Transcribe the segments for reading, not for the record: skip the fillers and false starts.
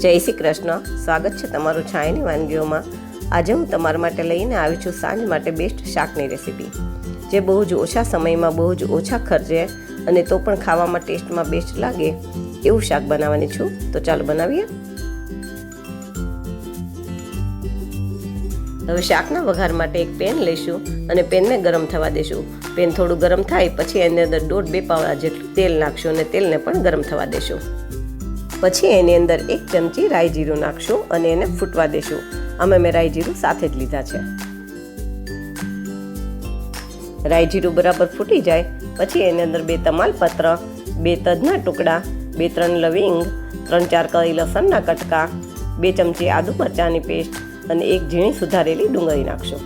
જય શ્રી કૃષ્ણ. સ્વાગત છે તમારું છાયાની વાનગીઓમાં. આજે હું તમારા માટે લઈને આવી છું સાંજ માટે બેસ્ટ શાકની રેસીપી, જે બહુ જ ઓછા સમયમાં બહુ જ ઓછા ખર્ચે અને તો પણ ખાવામાં ટેસ્ટમાં બેસ્ટ લાગે એવું શાક બનાવવાની છું. તો ચાલો બનાવીએ. હવે શાકના વઘાર માટે એક પેન લઈશું અને પેનને ગરમ થવા દઈશું. પેન થોડું ગરમ થાય પછી એની અંદર 1.5-2 પાવડા જેટલું તેલ નાખશું અને તેલને પણ ગરમ થવા દઈશું. પછી એની અંદર 1 ચમચી રાઈ જીરું નાખશું અને એને ફૂટવા દઈશું. અમે મેં રાઈ જીરું સાથે જ લીધા છે. રાઈ જીરું બરાબર ફૂટી જાય પછી એની અંદર 2 તમાલપત્ર, 2 તજના ટુકડા, 2-3 લવિંગ, 3-4 કળી લસણના કટકા, 2 ચમચી આદુ મરચાંની પેસ્ટ અને 1 ઝીણી સુધારેલી ડુંગળી નાખશું.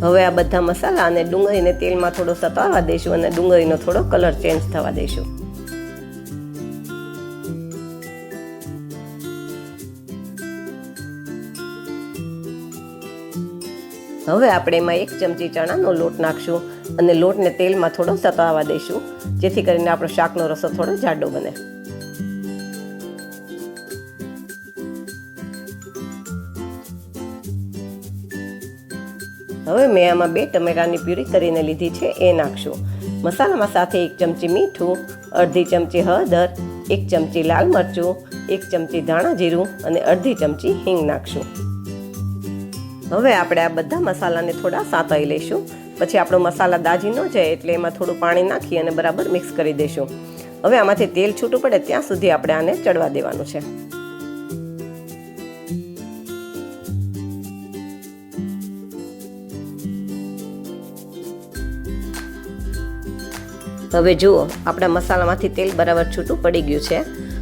હવે આ બધા મસાલા અને ડુંગળીને તેલમાં થોડો સતળવા દઈશું અને ડુંગળીનો થોડો કલર ચેન્જ થવા દઈશું. હવે આપણે એમાં 1 ચમચી ચણાનો લોટ નાખશું અને લોટને તેલમાં થોડો સતળવા દઈશું, જેથી કરીને આપણો શાકનો રસો થોડો જાડો બને. હવે મેં આમાં 2 ટમેટાની પ્યુરી કરીને લીધી છે એ નાખશું. મસાલામાં સાથે 1 ચમચી મીઠું, અડધી ચમચી હળદર, 1 ચમચી લાલ મરચું, 1 ચમચી ધાણા જીરું અને અડધી ચમચી હિંગ નાખશું. હવે આપણે આ બધા મસાલાને થોડા સાંતળી લઈશું. પછી આપણો મસાલા દાજી ન જાય એટલે એમાં થોડું પાણી નાખી અને બરાબર મિક્સ કરી દઈશું. હવે આમાંથી તેલ છૂટું પડે ત્યાં સુધી આપણે આને ચડવા દેવાનું છે. હવે જુઓ, આપણા મસાલામાંથી તેલ બરાબર છૂટું પડી ગયું છે.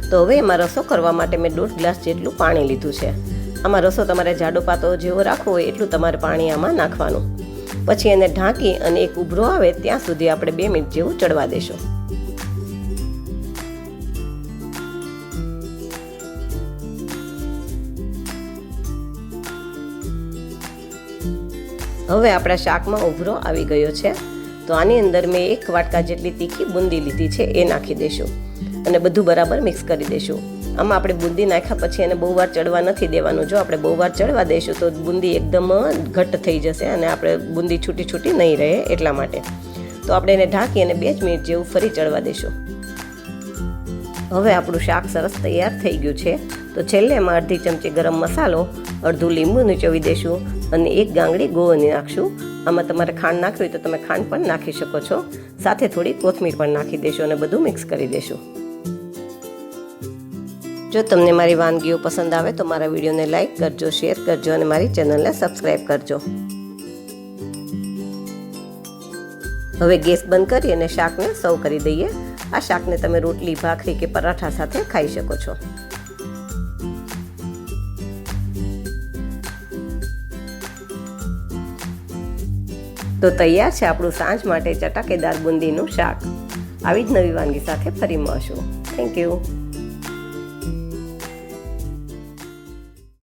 તો હવે એમાં રસો કરવા માટે મેં 1.5 ગ્લાસ જેટલું પાણી લીધું છે. આમાં રસો તમારે જાડો પાતળો જેવો રાખવો હોય એટલું તમારે પાણી આમાં નાખવાનું. પછી એને ઢાંકી અને એક ઉભરો આવે ત્યાં સુધી આપણે 2 મિનિટ જેવું ચડવા દઈશું. હવે આપણા શાકમાં ઉભરો આવી ગયો છે. તો આની અંદર મેં 1 વાટકા જેટલી તીખી બુંદી લીધી છે એ નાખી દઈશું અને બધું બરાબર મિક્સ કરી દઈશું. આમાં આપણે બુંદી નાખ્યા પછી એને બહુ વાર ચડવા નથી દેવાનું. જો આપણે બહુ વાર ચડવા દઈશું તો બુંદી એકદમ ઘટ્ટ થઈ જશે અને આપણે બુંદી છૂટી છૂટી નહીં રહે, એટલા માટે. તો આપણે એને ઢાંકી અને 2 મિનિટ જેવું ફરી ચડવા દઈશું. હવે આપણું શાક સરસ તૈયાર થઈ ગયું છે. તો છેલ્લે એમાં અડધી ચમચી ગરમ મસાલો, અડધું લીંબુ નીચોવી દઈશું અને 1 ગાંગડી ગોળની નાખશું. આમાં તમારે ખાંડ નાખવી હોય તો તમે ખાંડ પણ નાખી શકો છો. સાથે થોડી કોથમીર પણ નાખી દેશો અને બધું મિક્સ કરી દેશું. જો તમને મારી વાનગીઓ પસંદ આવે તો મારા વિડીયોને લાઈક કરજો, શેર કરજો અને મારી ચેનલને સબસ્ક્રાઈબ કરજો. હવે ગેસ બંધ કરી અને શાકને સર્વ કરી દઈએ. આ શાકને તમે રોટલી, ભાખરી કે પરાઠા સાથે ખાઈ શકો છો. તો તૈયાર છે આપણું સાંજ માટે ચટાકેદાર બુંદીનું શાક. આવી જ નવી વાનગી સાથે ફરી મળશું. Thank you.